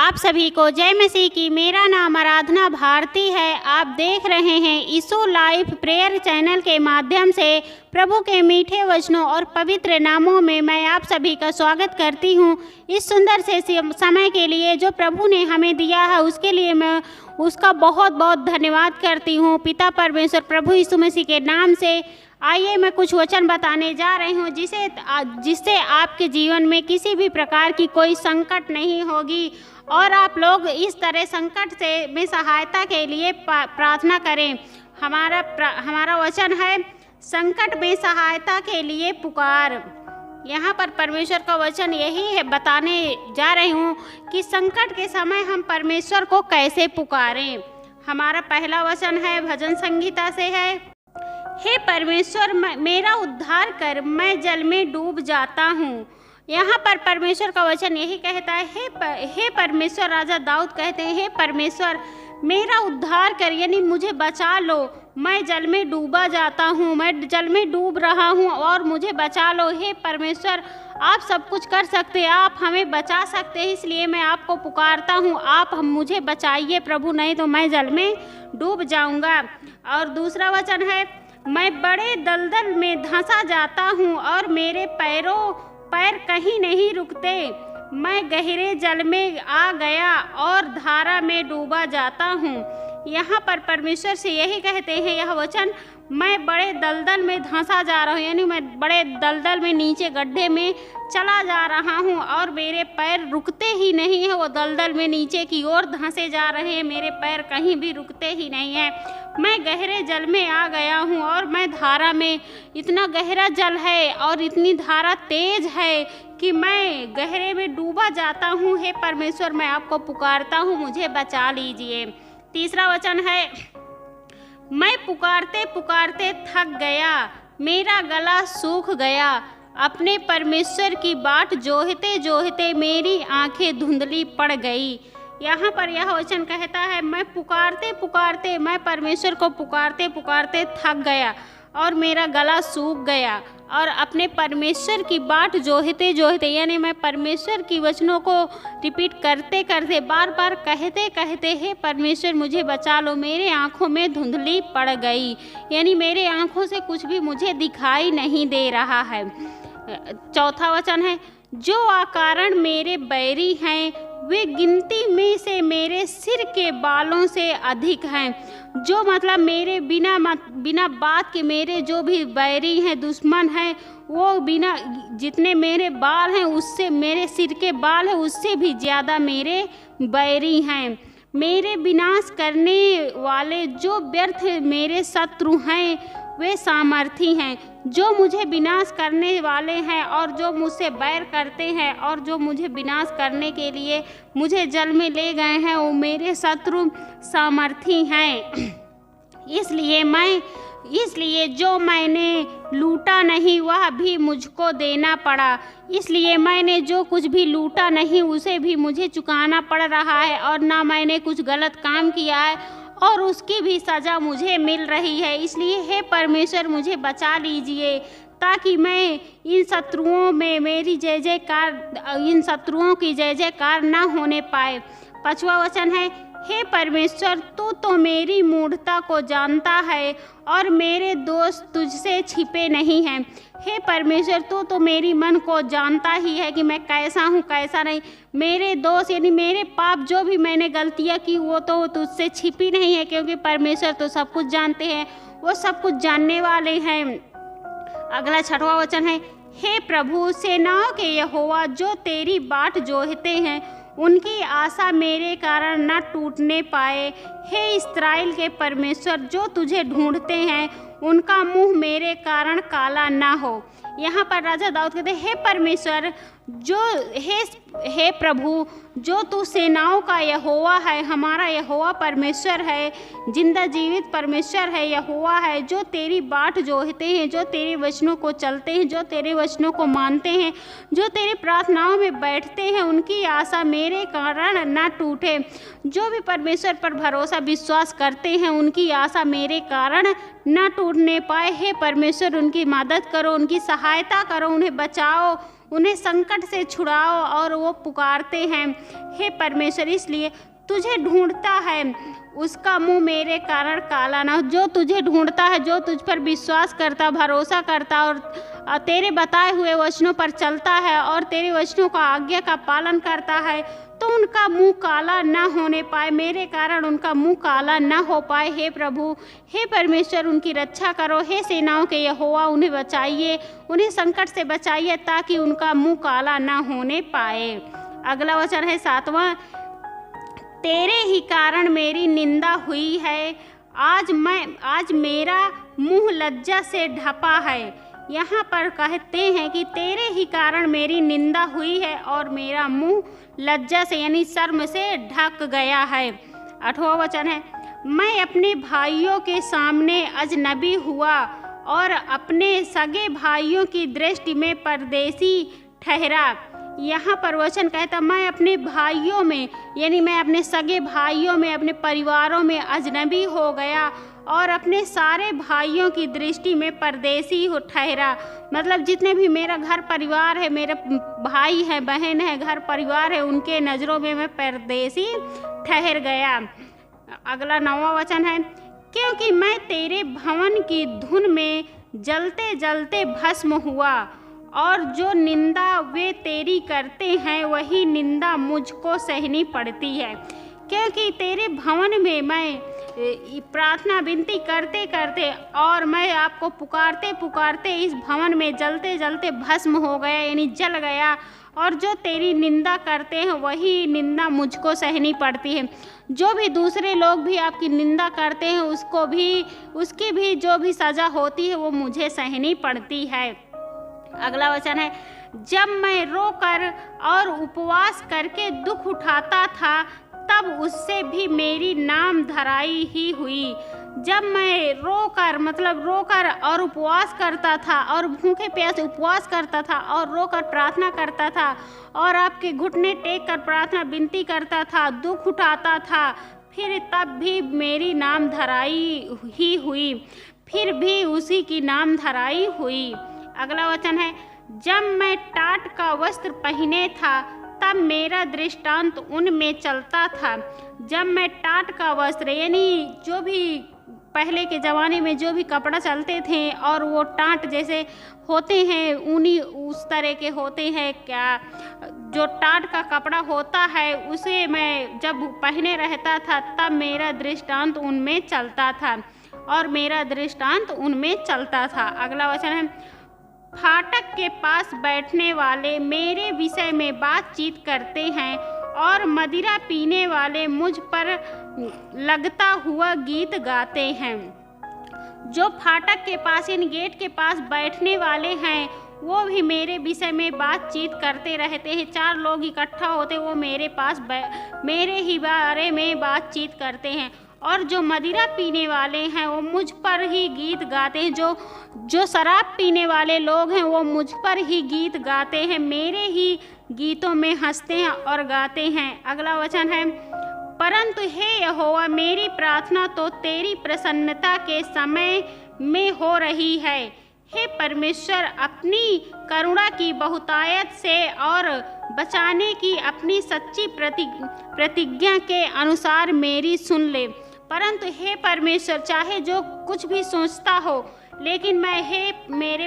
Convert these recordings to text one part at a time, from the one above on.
आप सभी को जय मसीह की। मेरा नाम आराधना भारती है। आप देख रहे हैं यीशु लाइफ प्रेयर चैनल के माध्यम से प्रभु के मीठे वचनों और पवित्र नामों में मैं आप सभी का स्वागत करती हूं। इस सुंदर से समय के लिए जो प्रभु ने हमें दिया है उसके लिए मैं उसका बहुत बहुत धन्यवाद करती हूं। पिता परमेश्वर प्रभु यीशु मसीह के नाम से आइए मैं कुछ वचन बताने जा रही हूँ जिससे आपके जीवन में किसी भी प्रकार की कोई संकट नहीं होगी और आप लोग इस तरह संकट से में सहायता के लिए प्रार्थना करें। हमारा वचन है संकट में सहायता के लिए पुकार। यहाँ पर परमेश्वर का वचन यही है, बताने जा रही हूँ कि संकट के समय हम परमेश्वर को कैसे पुकारें। हमारा पहला वचन है भजन संहिता से है, हे परमेश्वर मेरा उद्धार कर, मैं जल में डूब जाता हूँ। यहाँ पर परमेश्वर का वचन यही कहता है, हे परमेश्वर, राजा दाऊद कहते हैं, हे परमेश्वर मेरा उद्धार कर, यानी मुझे बचा लो, मैं जल में डूबा जाता हूँ, मैं जल में डूब रहा हूँ और मुझे बचा लो। हे परमेश्वर आप सब कुछ कर सकते हैं, आप हमें बचा सकते हैं, इसलिए मैं आपको पुकारता हूँ, आप मुझे बचाइए प्रभु, नहीं तो मैं जल में डूब जाऊँगा। और दूसरा वचन है, मैं बड़े दलदल में धंसा जाता हूँ और मेरे पैर कहीं नहीं रुकते, मैं गहरे जल में आ गया और धारा में डूबा जाता हूँ। यहाँ पर परमेश्वर से यही कहते हैं यह वचन, मैं बड़े दलदल में धंसा जा रहा हूँ, यानी मैं बड़े दलदल में नीचे गड्ढे में चला जा रहा हूँ और मेरे पैर रुकते ही नहीं है, वो दलदल में नीचे की ओर धंसे जा रहे हैं, मेरे पैर कहीं भी रुकते ही नहीं है। मैं गहरे जल में आ गया हूँ और मैं धारा में, इतना गहरा जल है और इतनी धारा तेज है कि मैं गहरे में डूबा जाता हूँ। हे परमेश्वर मैं आपको पुकारता हूँ, मुझे बचा लीजिए। तीसरा वचन है, मैं पुकारते पुकारते थक गया, मेरा गला सूख गया, अपने परमेश्वर की बाट जोहते जोहते मेरी आंखें धुंधली पड़ गई। यहाँ पर यह वचन कहता है, मैं पुकारते पुकारते, मैं परमेश्वर को पुकारते पुकारते थक गया और मेरा गला सूख गया और अपने परमेश्वर की बाट जोहते जोहते, यानी मैं परमेश्वर की वचनों को रिपीट करते करते, बार बार कहते कहते, हे परमेश्वर मुझे बचा लो, मेरे आँखों में धुंधली पड़ गई, यानी मेरे आँखों से कुछ भी मुझे दिखाई नहीं दे रहा है। चौथा वचन है, जो अकारण मेरे बैरी हैं वे गिनती में से मेरे सिर के बालों से अधिक हैं। जो मतलब मेरे बिना बात के मेरे जो भी बैरी हैं, दुश्मन हैं, वो बिना जितने मेरे बाल हैं उससे, मेरे सिर के बाल हैं उससे भी ज़्यादा मेरे बैरी हैं। मेरे विनाश करने वाले जो व्यर्थ मेरे शत्रु हैं वे सामर्थी हैं। जो मुझे विनाश करने वाले हैं और जो मुझसे बैर करते हैं और जो मुझे विनाश करने के लिए मुझे जल में ले गए हैं, वो मेरे शत्रु सामर्थी हैं। इसलिए जो मैंने लूटा नहीं वह भी मुझको देना पड़ा, इसलिए मैंने जो कुछ भी लूटा नहीं उसे भी मुझे चुकाना पड़ रहा है, और ना मैंने कुछ गलत काम किया है और उसकी भी सज़ा मुझे मिल रही है। इसलिए हे परमेश्वर मुझे बचा लीजिए ताकि मैं इन शत्रुओं में मेरी इन शत्रुओं की जय जयकार ना होने पाए। पांचवा वचन है, हे परमेश्वर तू तो मेरी मूढ़ता को जानता है और मेरे दोष तुझसे छिपे नहीं हैं। हे परमेश्वर तू तो मेरी मन को जानता ही है कि मैं कैसा हूँ कैसा नहीं। मेरे दोष यानी मेरे पाप जो भी मैंने गलतियाँ की वो तो तुझसे छिपी नहीं है, क्योंकि परमेश्वर तो सब कुछ जानते हैं, वो सब कुछ जानने वाले हैं। अगला छठवां वचन है, हे प्रभु सेनाओं के यहोवा जो तेरी बाट जोहते हैं उनकी आशा मेरे कारण न टूटने पाए। हे इस्राएल के परमेश्वर जो तुझे ढूंढते हैं उनका मुंह मेरे कारण काला ना हो। यहाँ पर राजा दाऊद कहते हैं, हे परमेश्वर हे प्रभु जो तू सेनाओं का यहोवा है, हमारा यहोवा परमेश्वर है, जिंदा जीवित परमेश्वर है, यहोवा है, जो तेरी बाट जोहते हैं, जो तेरे वचनों को चलते हैं, जो तेरे वचनों को मानते हैं, जो तेरे प्रार्थनाओं में बैठते हैं, उनकी आशा मेरे कारण ना टूटे। जो भी परमेश्वर पर भरोसा विश्वास करते हैं उनकी आशा मेरे कारण ना टूटने पाए। हे परमेश्वर उनकी मदद करो, उनकी सहायता करो, उन्हें बचाओ, उन्हें संकट से छुड़ाओ। और वो पुकारते हैं, हे परमेश्वर, इसलिए तुझे ढूंढता है, उसका मुंह मेरे कारण काला ना हो। जो तुझे ढूंढता है, जो तुझ पर विश्वास करता, भरोसा करता और तेरे बताए हुए वचनों पर चलता है और तेरे वचनों का आज्ञा का पालन करता है, तो उनका मुंह काला ना होने पाए, मेरे कारण उनका मुंह काला ना हो पाए। हे प्रभु, हे परमेश्वर, उनकी रक्षा करो। हे सेनाओं के यहोवा, उन्हें बचाइए, उन्हें संकट से बचाइए, ताकि उनका मुंह काला ना होने पाए। अगला वचन है 7वां, तेरे ही कारण मेरी निंदा हुई है, आज मेरा मुंह लज्जा से ढपा है। यहाँ पर कहते हैं कि तेरे ही कारण मेरी निंदा हुई है और मेरा मुंह लज्जा से यानी शर्म से ढक गया है। 8वां वचन है, मैं अपने भाइयों के सामने अजनबी हुआ और अपने सगे भाइयों की दृष्टि में परदेसी ठहरा। यहाँ पर वचन कहता, मैं अपने भाइयों में यानी मैं अपने सगे भाइयों में, अपने परिवारों में अजनबी हो गया और अपने सारे भाइयों की दृष्टि में परदेसी हो ठहरा। मतलब जितने भी मेरा घर परिवार है, मेरे भाई है, बहन है, घर परिवार है, उनके नज़रों में मैं परदेसी ठहर गया। अगला 9वां वचन है, क्योंकि मैं तेरे भवन की धुन में जलते जलते भस्म हुआ और जो निंदा वे तेरी करते हैं वही निंदा मुझको सहनी पड़ती है। क्योंकि तेरे भवन में मैं प्रार्थना विनती करते करते और मैं आपको पुकारते पुकारते इस भवन में जलते जलते भस्म हो गया यानी जल गया, और जो तेरी निंदा करते हैं वही निंदा मुझको सहनी पड़ती है। जो भी दूसरे लोग भी आपकी निंदा करते हैं उसकी भी जो भी सज़ा होती है वो मुझे सहनी पड़ती है। अगला वचन है, जब मैं रोकर और उपवास करके दुख उठाता था तब उससे भी मेरी नाम धराई ही हुई। जब मैं रोकर और उपवास करता था और भूखे प्यासे उपवास करता था और रोकर प्रार्थना करता था और आपके घुटने टेक कर प्रार्थना विनती करता था, दुख उठाता था, फिर तब भी मेरी नाम धराई ही हुई, फिर भी उसी की नाम धराई हुई। अगला वचन है, जब मैं टाट का वस्त्र पहने था तब मेरा दृष्टांत उनमें चलता था। जब मैं टाट का वस्त्र यानी जो भी पहले के ज़माने में जो भी कपड़ा चलते थे और वो टाट जैसे होते हैं ऊनी उस तरह के होते हैं, क्या जो टाट का कपड़ा होता है उसे मैं जब पहने रहता था तब मेरा दृष्टांत उनमें चलता था और मेरा दृष्टांत उनमें चलता था। अगला वचन है, फाटक के पास बैठने वाले मेरे विषय में बातचीत करते हैं और मदिरा पीने वाले मुझ पर लगता हुआ गीत गाते हैं। जो फाटक के पास यानी गेट के पास बैठने वाले हैं वो भी मेरे विषय में बातचीत करते रहते हैं। 4 लोग इकट्ठा होते वो मेरे ही बारे में बातचीत करते हैं, और जो मदिरा पीने वाले हैं वो मुझ पर ही गीत गाते हैं। जो शराब पीने वाले लोग हैं वो मुझ पर ही गीत गाते हैं, मेरे ही गीतों में हंसते हैं और गाते हैं। अगला वचन है, परंतु हे यहोवा, मेरी प्रार्थना तो तेरी प्रसन्नता के समय में हो रही है। हे परमेश्वर, अपनी करुणा की बहुतायत से और बचाने की अपनी सच्ची प्रतिज्ञा के अनुसार मेरी सुन ले। परंतु हे परमेश्वर, चाहे जो कुछ भी सोचता हो, लेकिन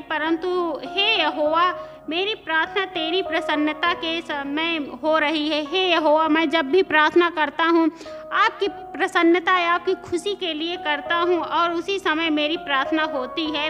परंतु हे यहोवा, मेरी प्रार्थना तेरी प्रसन्नता के समय हो रही है। हे यहोवा, मैं जब भी प्रार्थना करता हूँ आपकी प्रसन्नता या आपकी खुशी के लिए करता हूँ और उसी समय मेरी प्रार्थना होती है।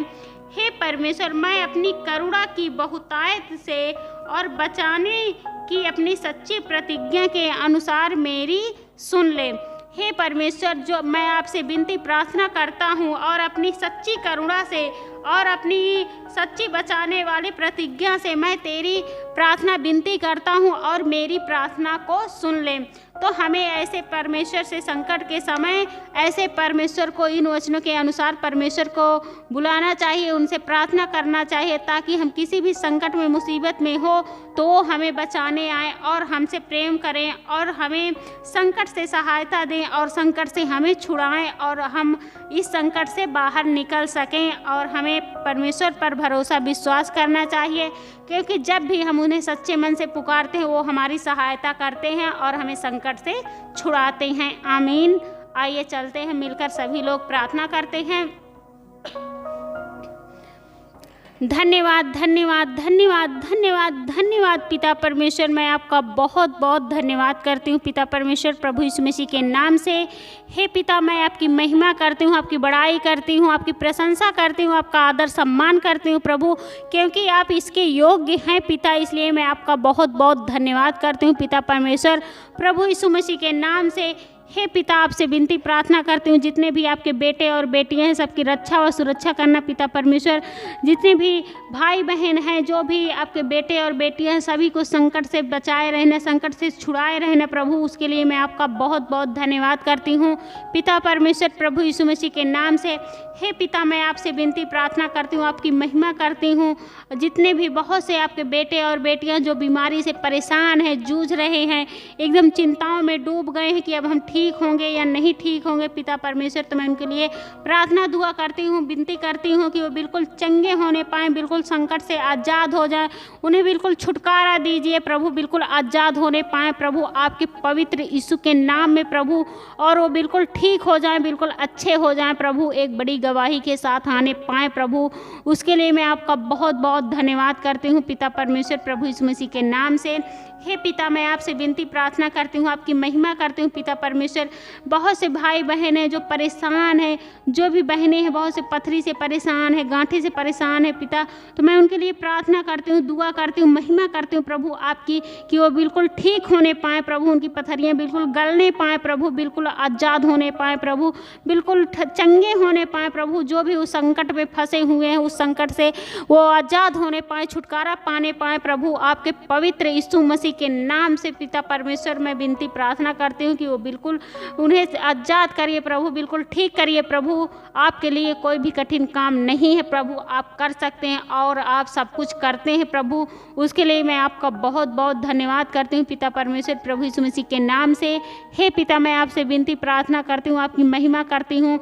हे परमेश्वर, मैं अपनी करुणा की बहुतायत से और बचाने की अपनी सच्ची प्रतिज्ञा के अनुसार मेरी सुन ले। हे परमेश्वर, जो मैं आपसे विनती प्रार्थना करता हूँ और अपनी सच्ची करुणा से और अपनी सच्ची बचाने वाली प्रतिज्ञा से मैं तेरी प्रार्थना विनती करता हूँ और मेरी प्रार्थना को सुन ले। तो हमें ऐसे परमेश्वर से संकट के समय ऐसे परमेश्वर को इन वचनों के अनुसार परमेश्वर को बुलाना चाहिए, उनसे प्रार्थना करना चाहिए, ताकि हम किसी भी संकट में मुसीबत में हो तो वो हमें बचाने आए और हमसे प्रेम करें और हमें संकट से सहायता दें और संकट से हमें छुड़ाएं और हम इस संकट से बाहर निकल सकें और हमें हमें परमेश्वर पर भरोसा विश्वास करना चाहिए, क्योंकि जब भी हम उन्हें सच्चे मन से पुकारते हैं वो हमारी सहायता करते हैं और हमें संकट से छुड़ाते हैं। आमीन। आइए चलते हैं, मिलकर सभी लोग प्रार्थना करते हैं। धन्यवाद धन्यवाद धन्यवाद धन्यवाद धन्यवाद पिता परमेश्वर, मैं आपका बहुत बहुत धन्यवाद करती हूँ पिता परमेश्वर, प्रभु यीशु मसीह के नाम से। हे पिता, मैं आपकी महिमा करती हूँ, आपकी बड़ाई करती हूँ, आपकी प्रशंसा करती हूँ, आपका आदर सम्मान करती हूँ प्रभु, क्योंकि आप इसके योग्य हैं पिता। इसलिए मैं आपका बहुत बहुत धन्यवाद करती हूँ पिता परमेश्वर, प्रभु यीशु मसीह के नाम से। हे पिता, आपसे विनती प्रार्थना करती हूँ, जितने भी आपके बेटे और बेटियां हैं सबकी रक्षा और सुरक्षा करना पिता परमेश्वर। जितने भी भाई बहन हैं, जो भी आपके बेटे और बेटियां हैं, सभी को संकट से बचाए रहना, संकट से छुड़ाए रहना प्रभु, उसके लिए मैं आपका बहुत बहुत धन्यवाद करती हूँ पिता परमेश्वर, प्रभु यीशु मसीह के नाम से। हे पिता, मैं आपसे विनती प्रार्थना करती हूँ, आपकी महिमा करती हूँ। जितने भी बहुत से आपके बेटे और बेटियाँ जो बीमारी से परेशान हैं, जूझ रहे हैं, एकदम चिंताओं में डूब गए हैं कि अब हम ठीक होंगे या नहीं ठीक होंगे पिता परमेश्वर, तो मैं उनके लिए प्रार्थना दुआ करती हूँ, विनती करती हूँ कि वो बिल्कुल चंगे होने पाएँ, बिल्कुल संकट से आज़ाद हो जाए, उन्हें बिल्कुल छुटकारा दीजिए प्रभु, बिल्कुल आज़ाद होने पाएँ प्रभु आपके पवित्र यीशु के नाम में प्रभु, और वो बिल्कुल ठीक हो जाएं, बिल्कुल अच्छे हो जाएं प्रभु, एक बड़ी गवाही के साथ आने पाएँ प्रभु। उसके लिए मैं आपका बहुत बहुत धन्यवाद करती हूँ पिता परमेश्वर, प्रभु यीशु मसीह के नाम से। हे पिता, मैं आपसे विनती प्रार्थना करती हूँ, आपकी महिमा करती हूँ पिता परमेश्वर। बहुत से भाई बहन हैं जो परेशान हैं, जो भी बहनें हैं बहुत से पथरी से परेशान है, गांठे से परेशान है पिता, तो मैं उनके लिए प्रार्थना करती हूँ, दुआ करती हूँ, महिमा करती हूँ प्रभु आपकी, कि वो बिल्कुल ठीक होने पाएँ प्रभु, उनकी पथरियाँ बिल्कुल गलने पाएँ प्रभु, बिल्कुल आज़ाद होने पाएँ प्रभु, बिल्कुल चंगे होने पाएँ प्रभु। जो भी उस संकट में फंसे हुए हैं, उस संकट से वो आज़ाद होने पाएँ, छुटकारा पाने पाएँ प्रभु आपके पवित्र यीशु मसीह के नाम से पिता परमेश्वर। मैं विनती प्रार्थना करती हूँ कि वो बिल्कुल उन्हें आज़ाद करिए प्रभु, बिल्कुल ठीक करिए प्रभु। आपके लिए कोई भी कठिन काम नहीं है प्रभु, आप कर सकते हैं और आप सब कुछ करते हैं प्रभु। उसके लिए मैं आपका बहुत बहुत धन्यवाद करती हूँ पिता परमेश्वर, प्रभु यीशु मसीह के नाम से। हे पिता, मैं आपसे विनती प्रार्थना करती हूँ, आपकी महिमा करती हूँ।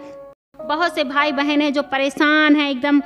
बहुत से भाई बहन हैं जो परेशान हैं, एकदम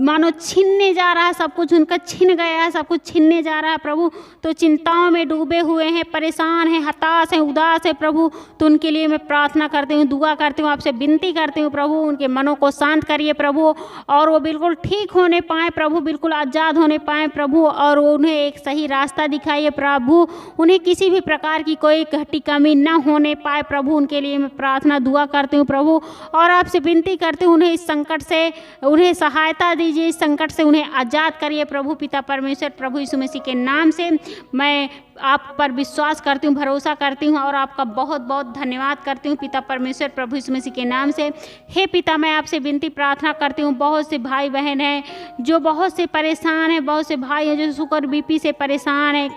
मानो छीनने जा रहा है, सब कुछ उनका छीन गया है, सब कुछ छीनने जा रहा है प्रभु, तो चिंताओं में डूबे हुए हैं, परेशान हैं, हताश हैं, उदास है प्रभु, तो उनके लिए मैं प्रार्थना करती हूँ, दुआ करती हूँ, आपसे विनती करती हूँ प्रभु, उनके मनों को शांत करिए प्रभु, और वो बिल्कुल ठीक होने पाएँ प्रभु, बिल्कुल आज़ाद होने पाएँ प्रभु, और उन्हें एक सही रास्ता दिखाइए प्रभु, उन्हें किसी भी प्रकार की कोई घटी कमी ना होने पाए प्रभु। उनके लिए मैं प्रार्थना दुआ करती हूँ प्रभु, और आपसे विनती करते हैं उन्हें इस संकट से उन्हें सहायता दीजिए, इस संकट से उन्हें आज़ाद करिए प्रभु पिता परमेश्वर, प्रभु यीशु मसीह के नाम से। मैं आप पर विश्वास करती हूँ, भरोसा करती हूँ और आपका बहुत बहुत धन्यवाद करती हूँ पिता परमेश्वर, प्रभु यीशु मसीह के नाम से। हे पिता, मैं आपसे विनती प्रार्थना करती हूँ, बहुत से भाई बहन हैं जो बहुत से परेशान हैं, बहुत से भाई हैं जो शुगर बीपी से परेशान है,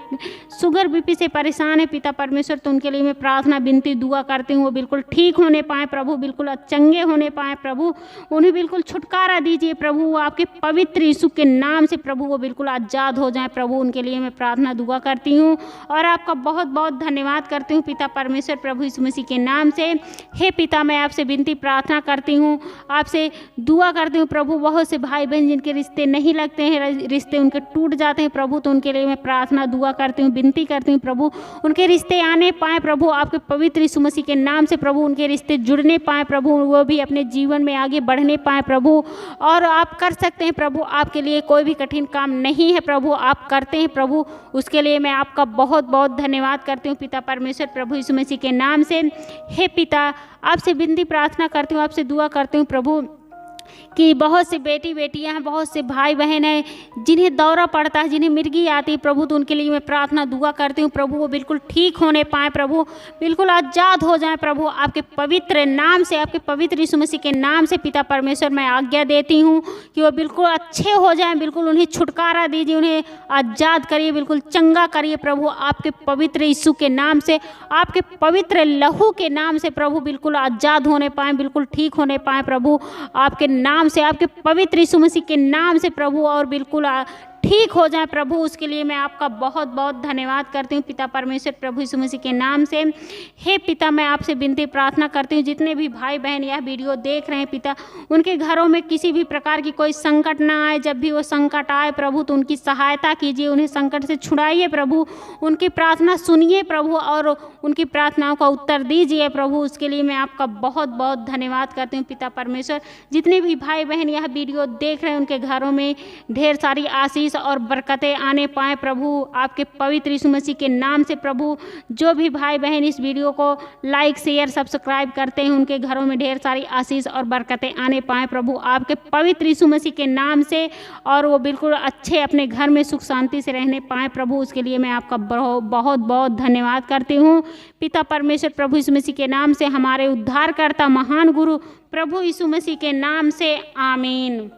शुगर बीपी से परेशान है पिता परमेश्वर, तो उनके लिए मैं प्रार्थना विनती दुआ करती हूँ, वो बिल्कुल ठीक होने पाएँ प्रभु, बिल्कुल चंगे होने पाएँ प्रभु, उन्हें बिल्कुल छुटकारा दीजिए प्रभु आपके पवित्र यीशु के नाम से प्रभु, वो बिल्कुल आज़ाद हो जाएँ प्रभु। उनके लिए मैं प्रार्थना दुआ करती हूँ और आपका बहुत बहुत धन्यवाद करती हूँ पिता परमेश्वर, प्रभु यीशु मसीह के नाम से। हे पिता, मैं आपसे विनती प्रार्थना करती हूँ, आपसे दुआ करती हूँ प्रभु, बहुत से भाई बहन जिनके रिश्ते नहीं लगते हैं, रिश्ते उनके टूट जाते हैं प्रभु, तो उनके लिए मैं प्रार्थना दुआ करती हूँ, विनती करती हूँ प्रभु, उनके रिश्ते आने पाएँ प्रभु आपके पवित्र यीशु मसीह के नाम से प्रभु, उनके रिश्ते जुड़ने पाएँ प्रभु, वो भी अपने जीवन में आगे बढ़ने पाएँ प्रभु, और आप कर सकते हैं प्रभु, आपके लिए कोई भी कठिन काम नहीं है प्रभु, आप करते हैं प्रभु। उसके लिए मैं आपका बहुत बहुत धन्यवाद करती हूँ पिता परमेश्वर, प्रभु यीशु मसीह के नाम से। हे पिता, आपसे विनती प्रार्थना करती हूँ, आपसे दुआ करती हूँ प्रभु कि बहुत से बेटी बेटियां हैं, बहुत से भाई बहन हैं जिन्हें दौरा पड़ता है, जिन्हें मिर्गी आती है प्रभु, तो उनके लिए मैं प्रार्थना दुआ करती हूँ प्रभु, वो बिल्कुल ठीक होने पाएँ प्रभु, बिल्कुल आज़ाद हो जाएं प्रभु आपके पवित्र नाम से, आपके पवित्र यीशु मसीह के नाम से पिता परमेश्वर। मैं आज्ञा देती हूँ कि वो बिल्कुल अच्छे हो जाएं, बिल्कुल उन्हें छुटकारा दीजिए, उन्हें आज़ाद करिए, बिल्कुल चंगा करिए प्रभु आपके पवित्र यीशु के नाम से, आपके पवित्र लहू के नाम से प्रभु, बिल्कुल आज़ाद होने पाएँ, बिल्कुल ठीक होने पाएँ प्रभु आपके नाम से, आपके पवित्र यीशु मसीह के नाम से प्रभु, और बिल्कुल ठीक हो जाए प्रभु, उसके लिए मैं आपका बहुत बहुत धन्यवाद करती हूँ पिता परमेश्वर प्रभु यीशु मसीह के नाम से। हे पिता, मैं आपसे विनती प्रार्थना करती हूँ जितने भी भाई बहन यह वीडियो देख रहे हैं पिता, उनके घरों में किसी भी प्रकार की कोई संकट ना आए। जब भी वो संकट आए प्रभु तो उनकी सहायता कीजिए, उन्हें संकट से छुड़ाइए प्रभु, उनकी प्रार्थना सुनिए प्रभु और उनकी प्रार्थनाओं का उत्तर दीजिए प्रभु। उसके लिए मैं आपका बहुत बहुत धन्यवाद करती हूँ पिता परमेश्वर। जितने भी भाई बहन यह वीडियो देख रहे हैं उनके घरों में ढेर सारी आशीष और बरकतें आने पाए प्रभु, आपके पवित्र यीशु मसीह के नाम से प्रभु। जो भी भाई बहन इस वीडियो को लाइक शेयर सब्सक्राइब करते हैं उनके घरों में ढेर सारी आशीष और बरकतें आने पाए प्रभु, आपके पवित्र यीशु मसीह के नाम से, और वो बिल्कुल अच्छे अपने घर में सुख शांति से रहने पाए प्रभु। उसके लिए मैं आपका बहुत बहुत धन्यवाद करती हूँ पिता परमेश्वर प्रभु यीशु मसीह के नाम से, हमारे उद्धारकर्ता महान गुरु प्रभु यीशु मसीह के नाम से, आमीन।